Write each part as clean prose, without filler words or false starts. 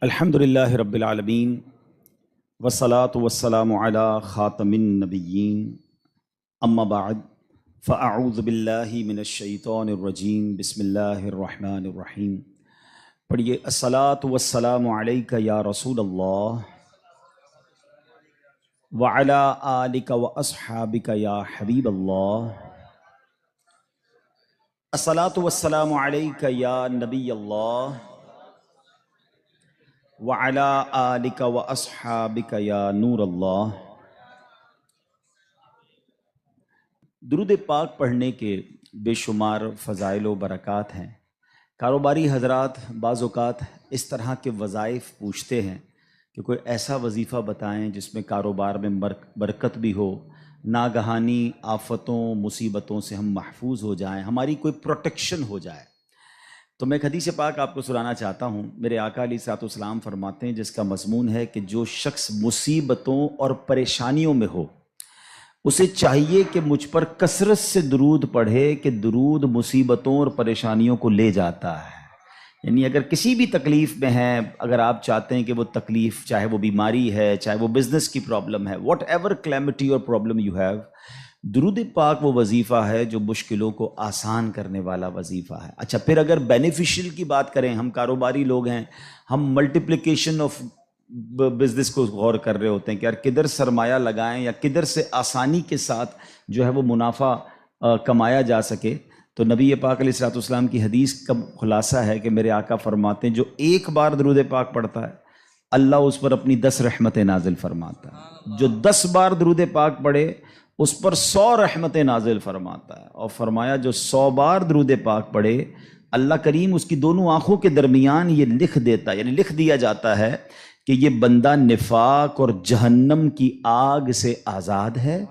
الحمدللہ رب العالمین والصلاة والسلام علی خاتم النبیین اما بعد فاعوذ باللہ من الشیطان الرجیم بسم اللہ الرحمن الرحیم۔ پڑھیے الصلاة والسلام علیک یا رسول اللہ وعلی آلک واصحابک یا حبیب اللہ۔ الصلاة والسلام علیک یا نبی اللہ وعلی آلک واصحابک یا نور اللہ۔ درود پاک پڑھنے کے بے شمار فضائل و برکات ہیں۔ کاروباری حضرات بعض اوقات اس طرح کے وظائف پوچھتے ہیں کہ کوئی ایسا وظیفہ بتائیں جس میں کاروبار میں برکت بھی ہو، ناگہانی آفتوں مصیبتوں سے ہم محفوظ ہو جائیں، ہماری کوئی پروٹیکشن ہو جائے۔ تو میں ایک حدیث پاک آپ کو سنانا چاہتا ہوں۔ میرے آقا علیہ الصلوۃ والسلام فرماتے ہیں، جس کا مضمون ہے کہ جو شخص مصیبتوں اور پریشانیوں میں ہو اسے چاہیے کہ مجھ پر کثرت سے درود پڑھے کہ درود مصیبتوں اور پریشانیوں کو لے جاتا ہے۔ یعنی اگر کسی بھی تکلیف میں ہیں، اگر آپ چاہتے ہیں کہ وہ تکلیف، چاہے وہ بیماری ہے، چاہے وہ بزنس کی پرابلم ہے، واٹ ایور کلیمٹی اور پرابلم یو ہیو، درود پاک وہ وظیفہ ہے جو مشکلوں کو آسان کرنے والا وظیفہ ہے۔ اچھا، پھر اگر بینیفیشل کی بات کریں، ہم کاروباری لوگ ہیں، ہم ملٹیپلیکیشن آف بزنس کو غور کر رہے ہوتے ہیں کہ یار کدھر سرمایہ لگائیں یا کدھر سے آسانی کے ساتھ جو ہے وہ منافع کمایا جا سکے۔ تو نبی پاک علیہ الصلوۃ والسلام کی حدیث کا خلاصہ ہے کہ میرے آقا فرماتے ہیں جو ایک بار درود پاک پڑھتا ہے اللہ اس پر اپنی 10 رحمتیں نازل فرماتا ہے، جو 10 بار درود پاک پڑھے اس پر 100 رحمتیں نازل فرماتا ہے، اور فرمایا جو 100 بار درود پاک پڑھے اللہ کریم اس کی دونوں آنکھوں کے درمیان یہ لکھ دیتا ہے، یعنی لکھ دیا جاتا ہے کہ یہ بندہ نفاق اور جہنم کی آگ سے آزاد ہے،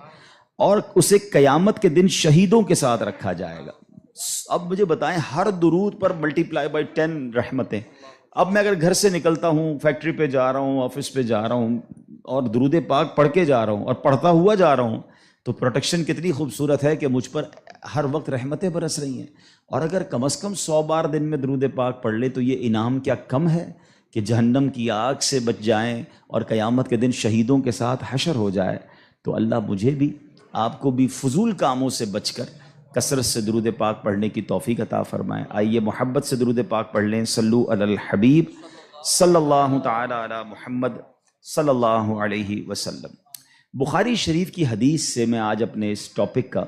اور اسے قیامت کے دن شہیدوں کے ساتھ رکھا جائے گا۔ اب مجھے بتائیں، ہر درود پر ملٹیپلائی بائی 10 رحمتیں۔ اب میں اگر گھر سے نکلتا ہوں، فیکٹری پہ جا رہا ہوں، آفس پہ جا رہا ہوں، اور درود پاک پڑھ کے جا رہا ہوں اور پڑھتا ہوا جا رہا ہوں، تو پروٹیکشن کتنی خوبصورت ہے کہ مجھ پر ہر وقت رحمتیں برس رہی ہیں۔ اور اگر کم از کم 100 بار دن میں درود پاک پڑھ لے تو یہ انعام کیا کم ہے کہ جہنم کی آگ سے بچ جائیں اور قیامت کے دن شہیدوں کے ساتھ حشر ہو جائے۔ تو اللہ مجھے بھی آپ کو بھی فضول کاموں سے بچ کر کثرت سے درود پاک پڑھنے کی توفیق عطا فرمائے۔ آئیے محبت سے درود پاک پڑھ لیں۔ صلو علی الحبیب صلی اللہ تعالی علی محمد صلی اللہ علیہ وسلم۔ بخاری شریف کی حدیث سے میں آج اپنے اس ٹاپک کا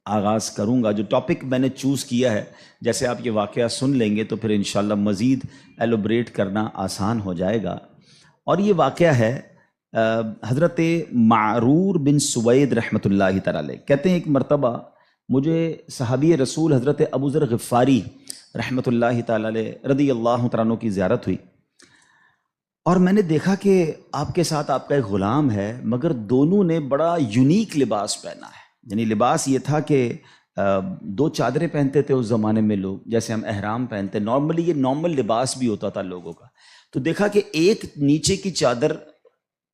آغاز کروں گا۔ جو ٹاپک میں نے چوز کیا ہے، جیسے آپ یہ واقعہ سن لیں گے تو پھر انشاءاللہ مزید ایلوبریٹ کرنا آسان ہو جائے گا۔ اور یہ واقعہ ہے حضرت معرور بن سوید رحمۃ اللہ تعالی علیہ۔ کہتے ہیں ایک مرتبہ مجھے صحابی رسول حضرت ابو ذر غفاری رحمۃ اللہ تعالی علیہ رضی اللہ تعالیٰ عنہ کی زیارت ہوئی، اور میں نے دیکھا کہ آپ کے ساتھ آپ کا ایک غلام ہے، مگر دونوں نے بڑا یونیک لباس پہنا ہے۔ یعنی لباس یہ تھا کہ 2 چادریں پہنتے تھے اس زمانے میں لوگ، جیسے ہم احرام پہنتے، نارملی یہ نارمل لباس بھی ہوتا تھا لوگوں کا۔ تو دیکھا کہ ایک نیچے کی چادر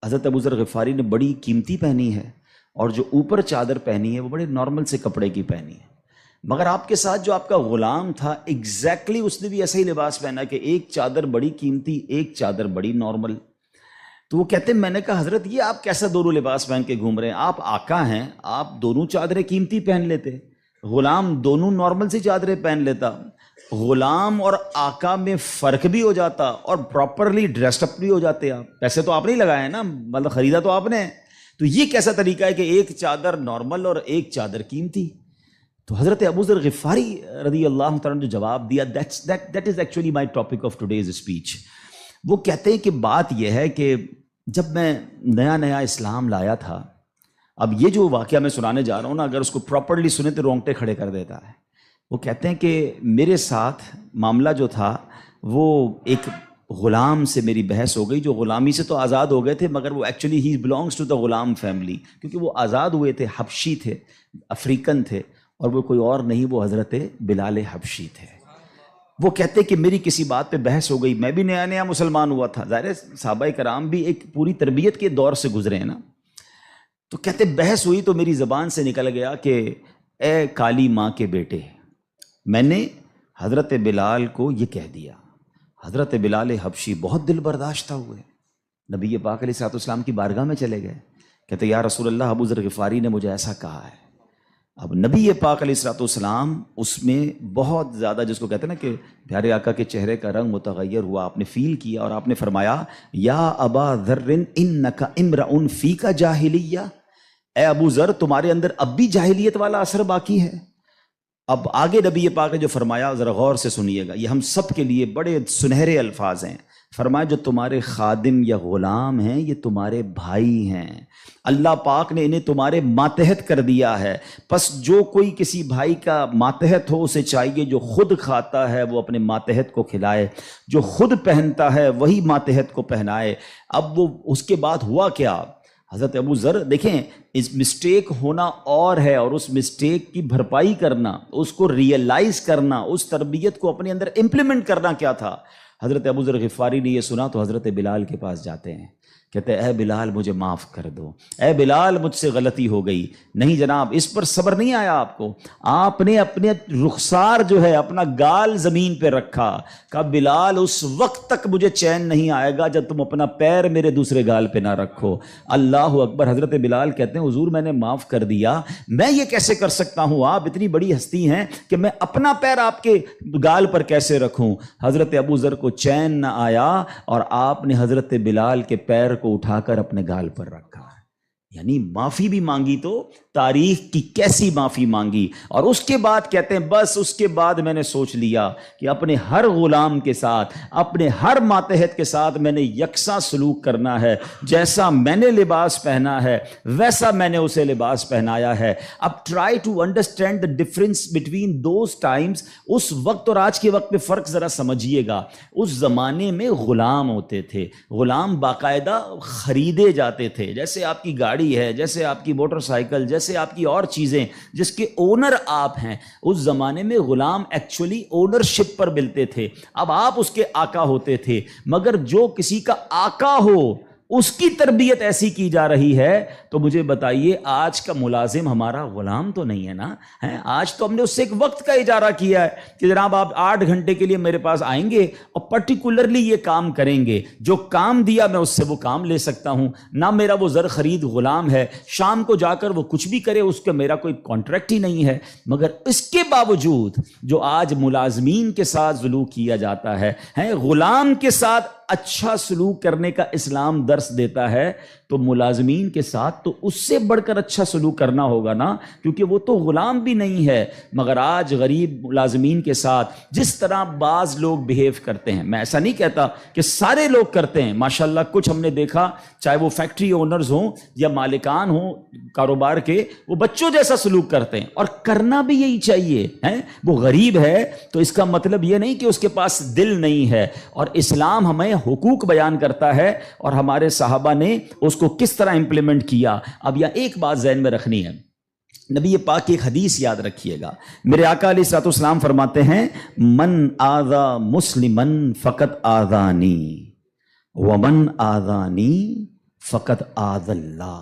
حضرت ابو ذر غفاری نے بڑی قیمتی پہنی ہے، اور جو اوپر چادر پہنی ہے وہ بڑے نارمل سے کپڑے کی پہنی ہے۔ مگر آپ کے ساتھ جو آپ کا غلام تھا ایگزیکٹلی اس نے بھی ایسا ہی لباس پہنا کہ ایک چادر بڑی قیمتی، ایک چادر بڑی نارمل۔ تو وہ کہتے ہیں میں نے کہا حضرت یہ آپ کیسا دونوں لباس پہن کے گھوم رہے ہیں؟ آپ آقا ہیں، آپ دونوں چادریں قیمتی پہن لیتے، غلام دونوں نارمل سی چادریں پہن لیتا۔ غلام اور آقا میں فرق بھی ہو جاتا اور پراپرلی ڈریسڈ اپ بھی ہو جاتے آپ۔ پیسے تو آپ نہیں لگائے نا، مطلب خریدا تو آپ نے۔ تو یہ کیسا طریقہ ہے کہ ایک چادر نارمل اور ایک چادر قیمتی؟ تو حضرت ابو ذر غفاری رضی اللہ تعالیٰ نے جو جواب دیا، that is actually my topic of today's speech۔ وہ کہتے ہیں کہ بات یہ ہے کہ جب میں نیا نیا اسلام لایا تھا، اب یہ جو واقعہ میں سنانے جا رہا ہوں نا، اگر اس کو پراپرلی سنے تو رونگٹے کھڑے کر دیتا ہے۔ وہ کہتے ہیں کہ میرے ساتھ معاملہ جو تھا وہ ایک غلام سے میری بحث ہو گئی، جو غلامی سے تو آزاد ہو گئے تھے، مگر وہ ایکچولی ہی belongs to the Ghulam family, کیونکہ وہ آزاد ہوئے تھے، حبشی تھے، افریقن تھے، اور وہ کوئی اور نہیں، وہ حضرت بلال حبشی تھے۔ وہ کہتے کہ میری کسی بات پہ بحث ہو گئی، میں بھی نیا نیا مسلمان ہوا تھا، ظاہر ہے صحابہ کرام بھی ایک پوری تربیت کے دور سے گزرے ہیں نا۔ تو کہتے بحث ہوئی تو میری زبان سے نکل گیا کہ اے کالی ماں کے بیٹے، میں نے حضرت بلال کو یہ کہہ دیا، حضرت بلال حبشی بہت دل برداشتہ ہوئے، نبی پاک علیہ السلام کی بارگاہ میں چلے گئے، کہتے یا رسول اللہ ابو ذر غفاری نے مجھے ایسا کہا ہے۔ اب نبی پاک علیہ السلام اس میں بہت زیادہ، جس کو کہتے ہیں نا کہ پیارے آقا کے چہرے کا رنگ متغیر ہوا، آپ نے فیل کیا اور آپ نے فرمایا یا ابا ذر انک امرؤ فیک جاہلیہ، اے ابو ذر تمہارے اندر اب بھی جاہلیت والا اثر باقی ہے۔ اب آگے نبی پاک نے جو فرمایا ذرا غور سے سنیے گا، یہ ہم سب کے لیے بڑے سنہرے الفاظ ہیں۔ فرمایا جو تمہارے خادم یا غلام ہیں یہ تمہارے بھائی ہیں، اللہ پاک نے انہیں تمہارے ماتحت کر دیا ہے، پس جو کوئی کسی بھائی کا ماتحت ہو اسے چاہیے جو خود کھاتا ہے وہ اپنے ماتحت کو کھلائے، جو خود پہنتا ہے وہی ماتحت کو پہنائے۔ اب وہ اس کے بعد ہوا کیا؟ حضرت ابو ذر دیکھیں، اس مسٹیک ہونا اور ہے، اور اس مسٹیک کی بھرپائی کرنا، اس کو ریئلائز کرنا، اس تربیت کو اپنے اندر امپلیمنٹ کرنا کیا تھا۔ حضرت ابو ذر غفاری نے یہ سنا تو حضرت بلال کے پاس جاتے ہیں، کہتے ہیں اے بلال مجھے معاف کر دو، اے بلال مجھ سے غلطی ہو گئی۔ نہیں جناب، اس پر صبر نہیں آیا آپ کو، آپ نے اپنے رخسار جو ہے اپنا گال زمین پہ رکھا، کہا بلال اس وقت تک مجھے چین نہیں آئے گا جب تم اپنا پیر میرے دوسرے گال پہ نہ رکھو۔ اللہ اکبر۔ حضرت بلال کہتے ہیں حضور میں نے معاف کر دیا، میں یہ کیسے کر سکتا ہوں، آپ اتنی بڑی ہستی ہیں کہ میں اپنا پیر آپ کے گال پر کیسے رکھوں۔ حضرت ابو ذر کو چین نہ آیا اور آپ نے حضرت بلال کے پیر کو اٹھا کر اپنے گال پر رکھا، یعنی معافی بھی مانگی تو تاریخ کی کیسی معافی مانگی۔ اور اس کے بعد کہتے ہیں بس اس کے بعد میں نے سوچ لیا کہ اپنے ہر غلام کے ساتھ، اپنے ہر ماتحت کے ساتھ میں نے یکساں سلوک کرنا ہے، جیسا میں نے لباس پہنا ہے ویسا میں نے اسے لباس پہنایا ہے۔ اب try to understand the difference between those times, اس وقت اور آج کے وقت میں فرق ذرا سمجھیے گا۔ اس زمانے میں غلام ہوتے تھے، غلام باقاعدہ خریدے جاتے تھے، جیسے آپ کی گاڑی ہے، جیسے آپ کی موٹر سائیکل، جیسے آپ کی اور چیزیں جس کے اونر آپ ہیں۔ اس زمانے میں غلام ایکچولی اونرشپ پر ملتے تھے، اب آپ اس کے آقا ہوتے تھے، مگر جو کسی کا آقا ہو اس کی تربیت ایسی کی جا رہی ہے تو مجھے بتائیے آج کا ملازم ہمارا غلام تو نہیں ہے نا؟ آج تو ہم نے اس سے ایک وقت کا اجارہ کیا ہے کہ جناب آپ 8 گھنٹے کے لیے میرے پاس آئیں گے اور پرٹیکولرلی یہ کام کریں گے، جو کام دیا میں اس سے وہ کام لے سکتا ہوں، نہ میرا وہ زر خرید غلام ہے، شام کو جا کر وہ کچھ بھی کرے اس کا میرا کوئی کانٹریکٹ ہی نہیں ہے۔ مگر اس کے باوجود جو آج ملازمین کے ساتھ سلوک کیا جاتا ہے، غلام کے ساتھ اچھا سلوک کرنے کا اسلام درس دیتا ہے، تو ملازمین کے ساتھ تو اس سے بڑھ کر اچھا سلوک کرنا ہوگا نا، کیونکہ وہ تو غلام بھی نہیں ہے۔ مگر آج غریب ملازمین کے ساتھ جس طرح بعض لوگ بیہیو کرتے ہیں، میں ایسا نہیں کہتا کہ سارے لوگ کرتے ہیں، ماشاءاللہ کچھ ہم نے دیکھا، چاہے وہ فیکٹری اونرز ہوں یا مالکان ہوں کاروبار کے، وہ بچوں جیسا سلوک کرتے ہیں، اور کرنا بھی یہی چاہیے۔ وہ غریب ہے تو اس کا مطلب یہ نہیں کہ اس کے پاس دل نہیں ہے، اور اسلام ہمیں حقوق بیان کرتا ہے اور ہمارے صحابہ نے اس کو کس طرح امپلیمنٹ کیا۔ اب یہ ایک بات ذہن میں رکھنی ہے، نبی پاک کی ایک حدیث یاد رکھیے گا، میرے آقا علیہ الصلوۃ والسلام فرماتے ہیں من آذا مسلما فقط آذانی ومن آذانی فقط آذ اللہ،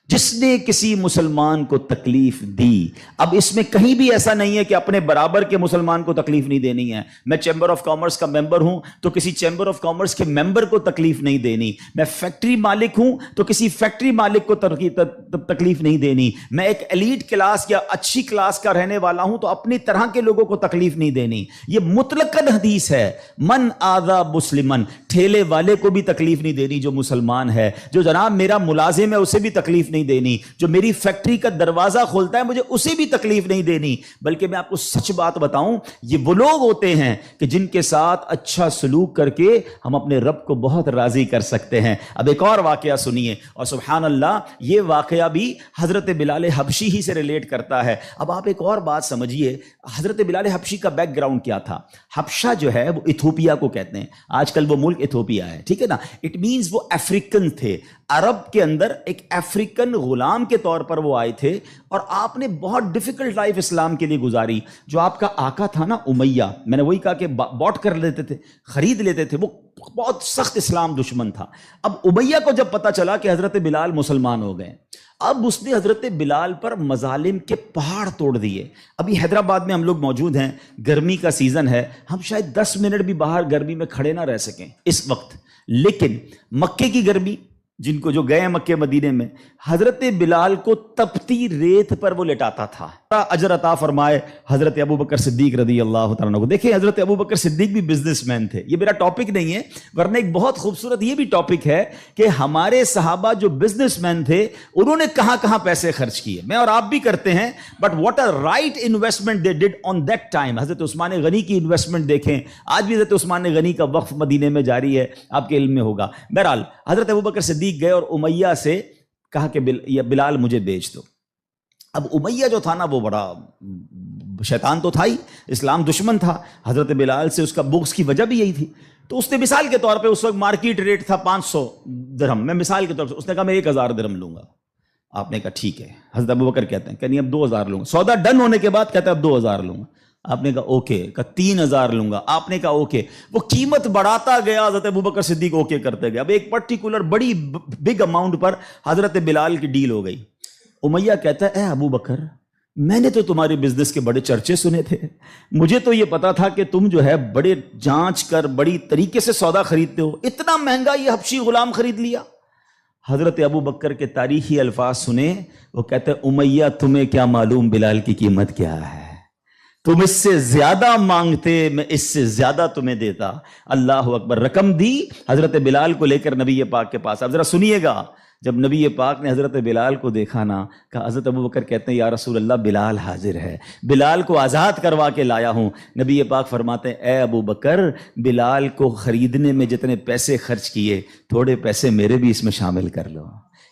جس نے کسی مسلمان کو تکلیف دی۔ اب اس میں کہیں بھی ایسا نہیں ہے کہ اپنے برابر کے مسلمان کو تکلیف نہیں دینی ہے۔ میں چیمبر آف کامرس کا ممبر ہوں تو کسی چیمبر آف کامرس کے ممبر کو تکلیف نہیں دینی، میں فیکٹری مالک ہوں تو کسی فیکٹری مالک کو تکلیف نہیں دینی، میں ایک ایلیٹ کلاس یا اچھی کلاس کا رہنے والا ہوں تو اپنی طرح کے لوگوں کو تکلیف نہیں دینی۔ یہ مطلقاً حدیث ہے، من آذا مسلمن، ٹھیلے والے کو بھی تکلیف نہیں دینی جو مسلمان ہے، جو جناب میرا ملازم ہے اسے بھی تکلیف نہیں دینی، جو میری فیکٹری کا دروازہ کھولتا ہے مجھے اسے بھی تکلیف نہیں دینی۔ بلکہ میں آپ کو سچ بات بتاؤں، یہ وہ لوگ ہوتے ہیں کہ جن کے ساتھ اچھا سلوک کر کے ہم اپنے رب کو بہت راضی کر سکتے ہیں۔ اب ایک اور واقعہ سنیے، اور سبحان اللہ یہ واقعہ بھی حضرت بلال حبشی ہی سے ریلیٹ کرتا ہے۔ اب آپ ایک اور بات سمجھیے، حضرت بلال حبشی کا بیک گراؤنڈ کیا تھا؟ حبشہ جو ہے وہ ایتھوپیا کو کہتے ہیں، آج کل وہ ملک ایتھوپیا ہے، ٹھیک ہے نا؟ اٹ مینز وہ افریقن تھے، عرب کے اندر ایک افریقن غلام کے طور پر وہ آئے تھے، اور آپ نے بہت ڈیفیکلٹ لائف اسلام کے لیے گزاری۔ جو آپ کا آقا تھا نا امیہ، میں نے وہی کہا کہ باٹ کر لیتے تھے، خرید لیتے تھے، وہ بہت سخت اسلام دشمن تھا۔ اب امیہ کو جب پتا چلا کہ حضرت بلال مسلمان ہو گئے، اب اس نے حضرت بلال پر مظالم کے پہاڑ توڑ دیے. ابھی حیدرآباد میں ہم لوگ موجود ہیں, گرمی کا سیزن ہے, ہم شاید 10 منٹ بھی باہر گرمی میں کھڑے نہ رہ سکیں اس وقت, لیکن مکے کی گرمی, جن کو جو گئے مکے مدینے میں, حضرت بلال کو تپتی ریت پر وہ لٹاتا تھا. اجر عطا فرمائے حضرت ابو بکر صدیق رضی اللہ تعالیٰ عنہ کو. دیکھیں حضرت ابو بکر صدیق بھی بزنس مین تھے, یہ میرا ٹاپک نہیں ہے, ورنہ ایک بہت خوبصورت یہ بھی ٹاپک ہے کہ ہمارے صحابہ جو بزنس مین تھے انہوں نے کہاں کہاں پیسے خرچ کیے. میں اور آپ بھی کرتے ہیں, but what a right investment they did on that time. Hazrat Usman غنی کی انویسٹمنٹ دیکھیں, آج بھی حضرت عثمان غنی کا وقف مدینے میں جاری ہے, آپ کے علم میں ہوگا. بہرحال حضرت ابو بکر صدیق گئے اور امیہ سے کہا کہ بلال مجھے بیچ دو. اب امیہ جو تھا نا وہ بڑا شیطان تو تھا ہی, اسلام دشمن تھا. حضرت بلال سے اس کا بغض کی وجہ بھی یہی تھی. تو اس نے مثال کے طور پہ, اس وقت مارکیٹ ریٹ تھا 500 درہم, میں مثال کے طور پہ اس نے کہا میں 1000 درہم لوں گا. آپ نے کہا ٹھیک ہے. حضرت ابو بکر کہتے ہیں کہ نہیں اب 2000 لوں گا. سودا ڈن ہونے کے بعد کہتا ہے اب 2000 لوں گا. آپ نے کہا اوکے. کہا 3000 لوں گا. آپ نے کہا اوکے. وہ قیمت بڑھاتا گیا, حضرت ابو بکر صدیق اوکے کرتے گئے. اب ایک پرٹیکولر بڑی بگ اماؤنٹ پر حضرت بلال کی ڈیل ہو گئی. امیہ کہتا ہے اے ابو بکر, میں نے تو تمہارے بزنس کے بڑے چرچے سنے تھے, مجھے تو یہ پتا تھا کہ تم جو ہے بڑے جانچ کر بڑی طریقے سے سودا خریدتے ہو, اتنا مہنگا یہ حبشی غلام خرید لیا. حضرت ابو بکر کے تاریخی الفاظ سنے, وہ کہتے ہیں امیہ تمہیں کیا معلوم بلال کی قیمت کیا ہے, تم اس سے زیادہ مانگتے میں اس سے زیادہ تمہیں دیتا. اللہ اکبر. رقم دی حضرت بلال کو لے کر نبی پاک کے پاس. اب ذرا سنیے گا, جب نبی پاک نے حضرت بلال کو دیکھا نا, کہا حضرت ابو بکر کہتے ہیں یا رسول اللہ بلال حاضر ہے, بلال کو آزاد کروا کے لایا ہوں. نبی پاک فرماتے ہیں اے ابو بکر, بلال کو خریدنے میں جتنے پیسے خرچ کیے تھوڑے پیسے میرے بھی اس میں شامل کر لو.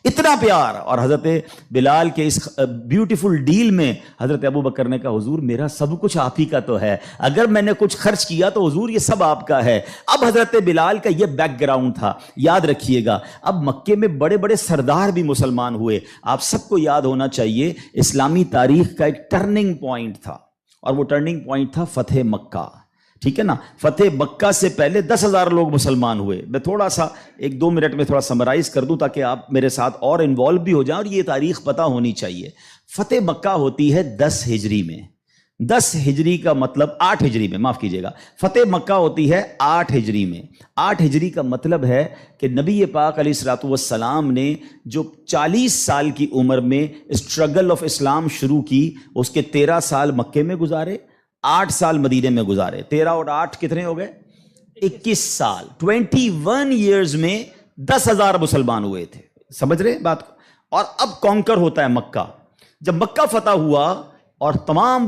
اتنا پیار. اور حضرت بلال کے اس بیوٹیفل ڈیل میں حضرت ابو بکر نے کہا حضور میرا سب کچھ آپ ہی کا تو ہے, اگر میں نے کچھ خرچ کیا تو حضور یہ سب آپ کا ہے. اب حضرت بلال کا یہ بیک گراؤنڈ تھا, یاد رکھیے گا. اب مکے میں بڑے بڑے سردار بھی مسلمان ہوئے. آپ سب کو یاد ہونا چاہیے اسلامی تاریخ کا ایک ٹرننگ پوائنٹ تھا, اور وہ ٹرننگ پوائنٹ تھا فتح مکہ. ٹھیک ہے نا, فتح مکہ سے پہلے 10,000 لوگ مسلمان ہوئے. میں تھوڑا سا 1-2 منٹ میں تھوڑا سمرائز کر دوں تاکہ آپ میرے ساتھ اور انوالو بھی ہو جائیں, اور یہ تاریخ پتہ ہونی چاہیے. فتح مکہ ہوتی ہے 10 ہجری میں. 10 ہجری کا مطلب 8 ہجری میں, معاف کیجیے گا, فتح مکہ ہوتی ہے 8 ہجری میں. 8 ہجری کا مطلب ہے کہ نبی پاک علیہ الصلوۃ والسلام نے جو 40 سال کی عمر میں اسٹرگل آف اسلام شروع کی, اس کے 13 سال مکے میں گزارے, 8 سال مدینے میں گزارے. 13 اور 8 کتنے ہو گئے؟ 21 سال. 21 ایئرز میں 10,000 مسلمان ہوئے تھے. سمجھ رہے ہیں بات کو؟ اور اب کانکر ہوتا ہے مکہ. جب مکہ فتح ہوا اور تمام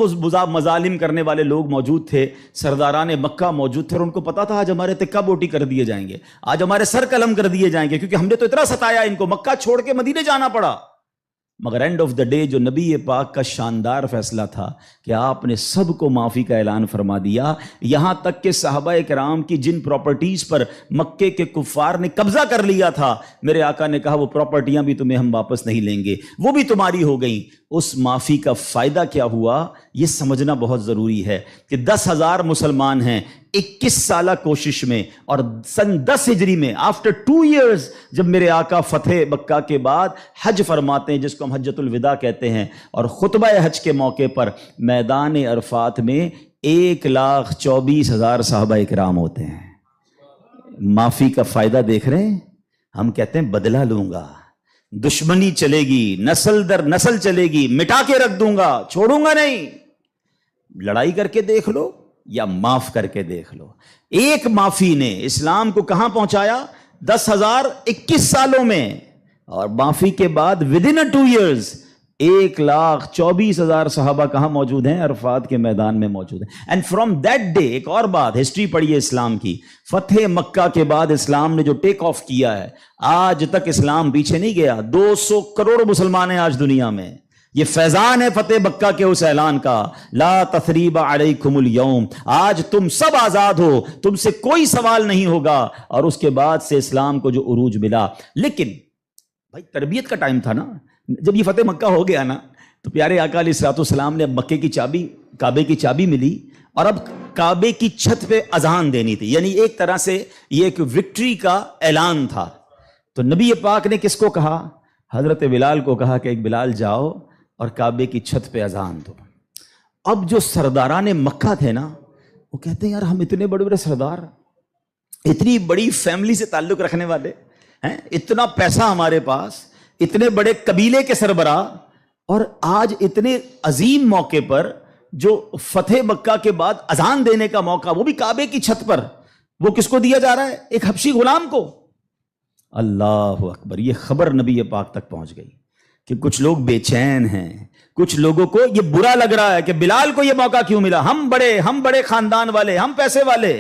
مظالم کرنے والے لوگ موجود تھے, سرداران مکہ موجود تھے, اور ان کو پتا تھا آج ہمارے تکہ بوٹی کر دیے جائیں گے, آج ہمارے سر قلم کر دیے جائیں گے, کیونکہ ہم نے تو اتنا ستایا ان کو, مکہ چھوڑ کے مدینے جانا پڑا. مگر اینڈ آف دا ڈے جو نبی پاک کا شاندار فیصلہ تھا کہ آپ نے سب کو معافی کا اعلان فرما دیا, یہاں تک کہ صحابہ کرام کی جن پراپرٹیز پر مکے کے کفار نے قبضہ کر لیا تھا, میرے آقا نے کہا وہ پراپرٹیاں بھی تمہیں ہم واپس نہیں لیں گے, وہ بھی تمہاری ہو گئیں. اس معافی کا فائدہ کیا ہوا یہ سمجھنا بہت ضروری ہے کہ 10,000 مسلمان ہیں 21 سالہ کوشش میں, اور سن 10 ہجری میں آفٹر 2 ایئرز جب میرے آقا فتح مکہ کے بعد حج فرماتے ہیں, جس کو ہم حجۃ الوداع کہتے ہیں, اور خطبہ حج کے موقع پر میدان عرفات میں 1,24,000 صحابہ اکرام ہوتے ہیں. معافی کا فائدہ دیکھ رہے ہیں؟ ہم کہتے ہیں بدلہ لوں گا, دشمنی چلے گی, نسل در نسل چلے گی, مٹا کے رکھ دوں گا, چھوڑوں گا نہیں. لڑائی کر کے دیکھ لو یا معاف کر کے دیکھ لو. ایک معافی نے اسلام کو کہاں پہنچایا؟ 10,021 سالوں میں, اور معافی کے بعد ودن 2 ایئرز 1,24,000 صحابہ کہاں موجود ہیں؟ عرفات کے میدان میں موجود ہیں. اینڈ فرام دیٹ ڈے, ایک اور بات, ہسٹری پڑھیے اسلام کی, فتح مکہ کے بعد اسلام نے جو ٹیک آف کیا ہے, آج تک اسلام پیچھے نہیں گیا. 200 کروڑ مسلمان ہیں آج دنیا میں. یہ فیضان ہے فتح مکہ کے اس اعلان کا, لا تثریب علیکم اليوم, آج تم سب آزاد ہو, تم سے کوئی سوال نہیں ہوگا. اور اس کے بعد سے اسلام کو جو عروج ملا. لیکن بھائی تربیت کا ٹائم تھا نا, جب یہ فتح مکہ ہو گیا نا تو پیارے آقا علیہ الصلوۃ والسلام نے اب مکے کی چابی, کعبے کی چابی ملی, اور اب کعبے کی چھت پہ اذان دینی تھی. یعنی ایک طرح سے یہ ایک وکٹری کا اعلان تھا. تو نبی پاک نے کس کو کہا؟ حضرت بلال کو کہا کہ ایک بلال جاؤ اور کعبے کی چھت پہ اذان دو۔ اب جو سرداران مکہ تھے نا، وہ کہتے ہیں یار ہم اتنے بڑے بڑے سردار، اتنی بڑی فیملی سے تعلق رکھنے والے ہیں، اتنا پیسہ ہمارے پاس، اتنے بڑے قبیلے کے سربراہ، اور آج اتنے عظیم موقع پر جو فتح مکہ کے بعد اذان دینے کا موقع، وہ بھی کعبے کی چھت پر، وہ کس کو دیا جا رہا ہے؟ ایک حبشی غلام کو۔ اللہ اکبر! یہ خبر نبی پاک تک پہنچ گئی کہ کچھ لوگ بے چین ہیں، کچھ لوگوں کو یہ برا لگ رہا ہے کہ بلال کو یہ موقع کیوں ملا، ہم بڑے خاندان والے، ہم پیسے والے۔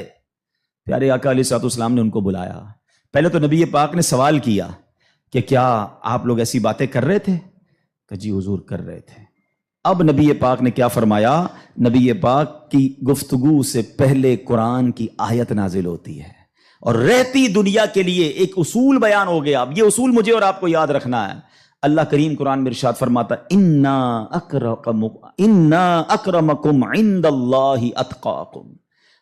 پیارے آقا علیہ الصلوۃ والسلام نے ان کو بلایا۔ پہلے تو نبی پاک نے سوال کیا کہ کیا آپ لوگ ایسی باتیں کر رہے تھے؟ کہ جی حضور کر رہے تھے۔ اب نبی پاک نے کیا فرمایا؟ نبی پاک کی گفتگو سے پہلے قرآن کی آیت نازل ہوتی ہے اور رہتی دنیا کے لیے ایک اصول بیان ہو گیا۔ اب یہ اصول مجھے اور آپ کو یاد رکھنا ہے۔ اللہ کریم قرآن میں ارشاد فرماتا انا اکرمکم عند اللہ اتقاکم،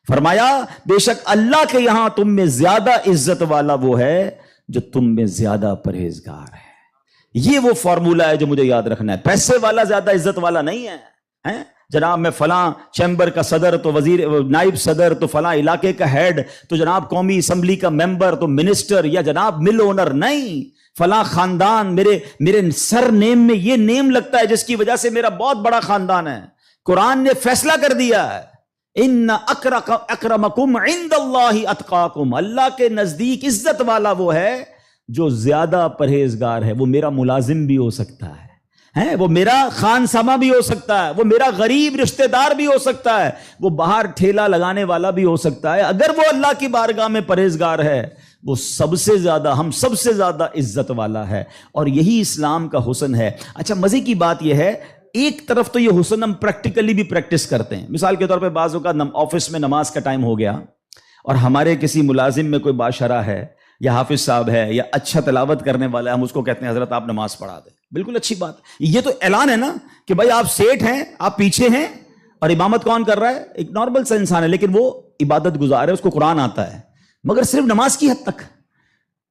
فرمایا بے شک اللہ کے یہاں تم میں زیادہ عزت والا وہ ہے جو تم میں زیادہ پرہیزگار ہے۔ یہ وہ فارمولہ ہے جو مجھے یاد رکھنا ہے۔ پیسے والا زیادہ عزت والا نہیں ہے، جناب میں فلاں چیمبر کا صدر تو وزیر نائب صدر تو فلاں علاقے کا ہیڈ تو جناب قومی اسمبلی کا ممبر تو منسٹر یا جناب مل اونر، نہیں، فلاں خاندان میرے سر نیم میں یہ نیم لگتا ہے جس کی وجہ سے میرا بہت بڑا خاندان ہے۔ قرآن نے فیصلہ کر دیا ہے ان اکرمکم عند اللہ اتقاکم، اللہ کے نزدیک عزت والا وہ ہے جو زیادہ پرہیزگار ہے۔ وہ میرا ملازم بھی ہو سکتا ہے، وہ میرا خان سما بھی ہو سکتا ہے، وہ میرا غریب رشتہ دار بھی ہو سکتا ہے، وہ باہر ٹھیلا لگانے والا بھی ہو سکتا ہے، اگر وہ اللہ کی بارگاہ میں پرہیزگار ہے وہ سب سے زیادہ، ہم سب سے زیادہ عزت والا ہے۔ اور یہی اسلام کا حسن ہے۔ اچھا مزے کی بات یہ ہے، ایک طرف تو یہ حسن ہم پریکٹیکلی بھی پریکٹس کرتے ہیں۔ مثال کے طور پہ بعض اوقات آفس میں نماز کا ٹائم ہو گیا اور ہمارے کسی ملازم میں کوئی بادشاہ ہے یا حافظ صاحب ہے یا اچھا تلاوت کرنے والا ہے، ہم اس کو کہتے ہیں حضرت آپ نماز پڑھا دیں۔ بالکل اچھی بات، یہ تو اعلان ہے نا کہ بھائی آپ سیٹ ہیں، آپ پیچھے ہیں، اور امامت کون کر رہا ہے؟ ایک نارمل سا انسان ہے، لیکن وہ عبادت گزار ہے، اس کو قرآن آتا ہے، مگر صرف نماز کی حد تک۔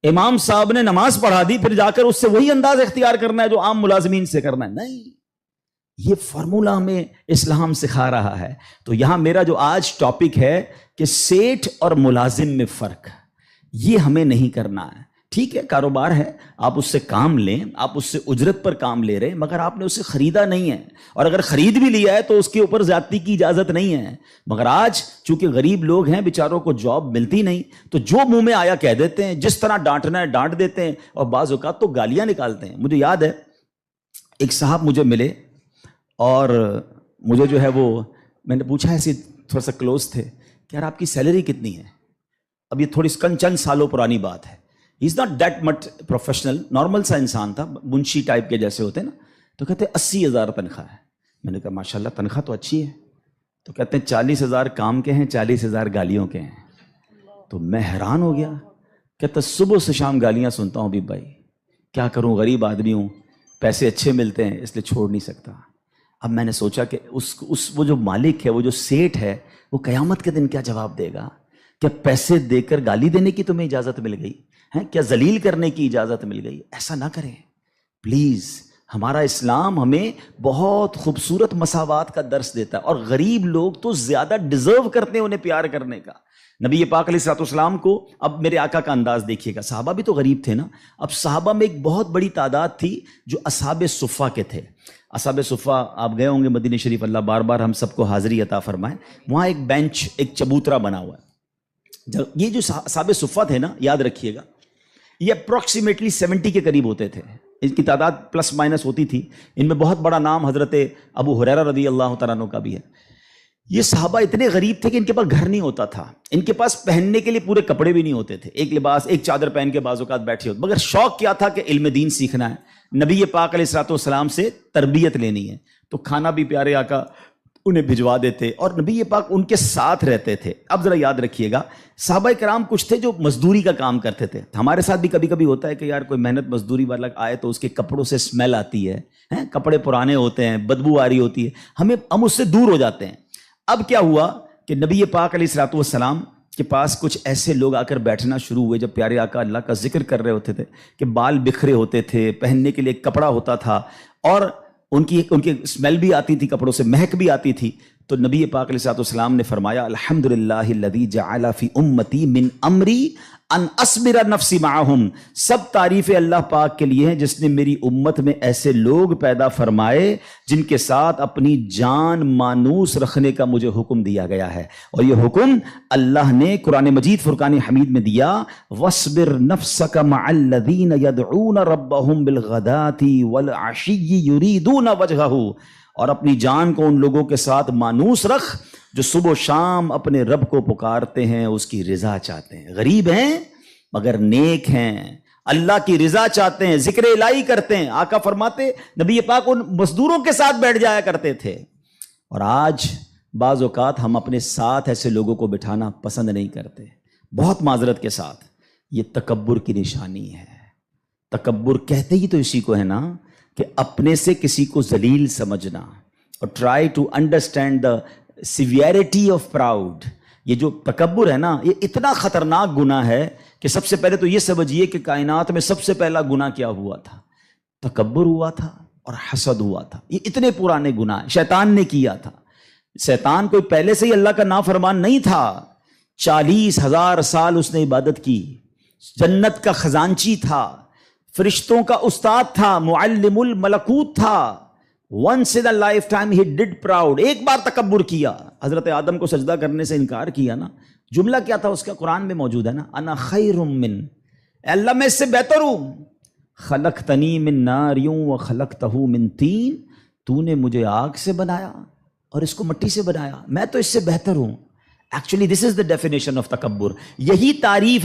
امام صاحب نے نماز پڑھا دی، پھر جا کر اس سے وہی انداز اختیار کرنا ہے جو عام ملازمین سے کرنا ہے؟ نہیں، یہ فارمولہ ہمیں اسلام سکھا رہا ہے۔ تو یہاں میرا جو آج ٹاپک ہے کہ سیٹ اور ملازم میں فرق، یہ ہمیں نہیں کرنا ہے۔ ٹھیک ہے، کاروبار ہے، آپ اس سے کام لیں، آپ اس سے اجرت پر کام لے رہے ہیں، مگر آپ نے اسے خریدا نہیں ہے، اور اگر خرید بھی لیا ہے تو اس کے اوپر زیادتی کی اجازت نہیں ہے۔ مگر آج چونکہ غریب لوگ ہیں، بیچاروں کو جاب ملتی نہیں، تو جو منہ میں آیا کہہ دیتے ہیں، جس طرح ڈانٹنا ہے ڈانٹ دیتے ہیں، اور بعض اوقات تو گالیاں نکالتے ہیں۔ مجھے یاد ہے ایک صاحب مجھے ملے اور مجھے جو ہے وہ میں نے پوچھا، ایسے تھوڑا سا کلوز تھے کہ یار آپ کی سیلری کتنی ہے؟ اب یہ تھوڑی چند سالوں پرانی بات ہے۔ He is not that much professional, normal سا انسان تھا، منشی ٹائپ کے جیسے ہوتے ہیں نا۔ تو کہتے 80,000 تنخواہ ہے۔ میں نے کہا ماشاءاللہ تنخواہ تو اچھی ہے۔ تو کہتے ہیں 40,000 کام کے ہیں، 40,000 گالیوں کے ہیں۔ تو میں حیران ہو گیا، کہتا صبح سے شام گالیاں سنتا ہوں بھی بھائی، کیا کروں، غریب آدمی ہوں، پیسے اچھے ملتے ہیں اس لیے چھوڑ نہیں سکتا۔ اب میں نے سوچا کہ وہ جو مالک ہے، وہ جو سیٹ ہے، وہ قیامت کے دن کیا جواب دے گا؟ کیا پیسے دے کر گالی دینے کی تمہیں اجازت مل گئی ہے؟ کیا ذلیل کرنے کی اجازت مل گئی؟ ایسا نہ کریں پلیز۔ ہمارا اسلام ہمیں بہت خوبصورت مساوات کا درس دیتا ہے، اور غریب لوگ تو زیادہ ڈیزرو کرتے ہیں انہیں پیار کرنے کا۔ نبی پاک علیہ الصلوۃ والسلام کو، اب میرے آقا کا انداز دیکھیے گا، صحابہ بھی تو غریب تھے نا۔ اب صحابہ میں ایک بہت بڑی تعداد تھی جو اصحاب صفہ کے تھے۔ اصحاب صفہ آپ گئے ہوں گے مدینہ شریف، اللہ بار بار ہم سب کو حاضری عطا فرمائے۔ وہاں ایک بینچ، ایک چبوترا بنا ہوا ہے۔ یہ جو اصحاب صفہ تھے نا، یاد رکھیے گا، یہ اپروکسیمیٹلی 70 کے قریب ہوتے تھے، ان کی تعداد پلس مائنس ہوتی تھی۔ ان میں بہت بڑا نام حضرت ابو ہریرہ رضی اللہ تعالیٰ عنہ کا بھی ہے۔ یہ صحابہ اتنے غریب تھے کہ ان کے پاس گھر نہیں ہوتا تھا، ان کے پاس پہننے کے لیے پورے کپڑے بھی نہیں ہوتے تھے، ایک لباس، ایک چادر پہن کے بعض اوقات بیٹھے ہوتے، مگر شوق کیا تھا کہ علم دین سیکھنا ہے، نبی پاک علیہ الصلوۃ والسلام سے تربیت لینی ہے۔ تو کھانا بھی پیارے آقا انہیں بھجوا دیتے، اور نبی پاک ان کے ساتھ رہتے تھے۔ اب ذرا یاد رکھیے گا، صحابہ کرام کچھ تھے جو مزدوری کا کام کرتے تھے۔ ہمارے ساتھ بھی کبھی کبھی ہوتا ہے کہ یار کوئی محنت مزدوری والا آئے تو اس کے کپڑوں سے اسمیل آتی ہے، کپڑے پرانے ہوتے ہیں، بدبو آ رہی ہوتی ہے، ہم اس سے دور ہو جاتے ہیں۔ اب کیا ہوا کہ نبی پاک علیہ الصلوۃ والسلام کے پاس کچھ ایسے لوگ آ کر بیٹھنا شروع ہوئے جب پیارے آقا اللہ کا ذکر کر رہے ہوتے تھے کہ بال بکھرے ہوتے تھے، پہننے کے لیے ایک کپڑا ہوتا تھا اور ان کی اسمیل بھی آتی تھی، کپڑوں سے مہک بھی آتی تھی. تو نبی پاک علیہ الصلوۃ والسلام نے فرمایا الحمدللہ الذی جعل فی امتی من امری ان اصبر نفسی معہم، سب تعریف اللہ پاک کے لیے ہیں جس نے میری امت میں ایسے لوگ پیدا فرمائے جن کے ساتھ اپنی جان مانوس رکھنے کا مجھے حکم دیا گیا ہے. اور یہ حکم اللہ نے قرآن مجید فرقان حمید میں دیا، وَاصْبِرْ نَفْسَكَ مَعَ الَّذِينَ يَدْعُونَ رَبَّهُمْ بِالْغَدَاةِ وَالْعَشِيِّ يُرِيدُونَ وَجْهَهُ، اور اپنی جان کو ان لوگوں کے ساتھ مانوس رکھ جو صبح و شام اپنے رب کو پکارتے ہیں، اس کی رضا چاہتے ہیں، غریب ہیں مگر نیک ہیں، اللہ کی رضا چاہتے ہیں، ذکر الہی کرتے ہیں. آقا فرماتے نبی پاک ان مزدوروں کے ساتھ بیٹھ جایا کرتے تھے. اور آج بعض اوقات ہم اپنے ساتھ ایسے لوگوں کو بٹھانا پسند نہیں کرتے، بہت معذرت کے ساتھ. یہ تکبر کی نشانی ہے. تکبر کہتے ہی تو اسی کو ہے نا کہ اپنے سے کسی کو ذلیل سمجھنا. اور try to understand the severity of proud. یہ جو تکبر ہے نا، یہ اتنا خطرناک گناہ ہے کہ سب سے پہلے تو یہ سمجھیے کہ کائنات میں سب سے پہلا گناہ کیا ہوا تھا؟ تکبر ہوا تھا اور حسد ہوا تھا. یہ اتنے پرانے گناہ شیطان نے کیا تھا. شیطان کوئی پہلے سے ہی اللہ کا نافرمان نہیں تھا. 40,000 سال اس نے عبادت کی، جنت کا خزانچی تھا، فرشتوں کا استاد تھا، معلم الملکوت تھا. once in a lifetime he did proud. ایک بار تکبر کیا، حضرت آدم کو سجدہ کرنے سے انکار کیا نا. جملہ کیا تھا اس کا؟ قرآن میں موجود ہے نا، انا خیر من، اے اللہ میں اس سے بہتر ہوں. خلقتنی من نار وخلقتہ من طین، تو نے مجھے آگ سے بنایا اور اس کو مٹی سے بنایا، میں تو اس سے بہتر ہوں. Actually this is the definition of تکبر. یہی تعریف ہے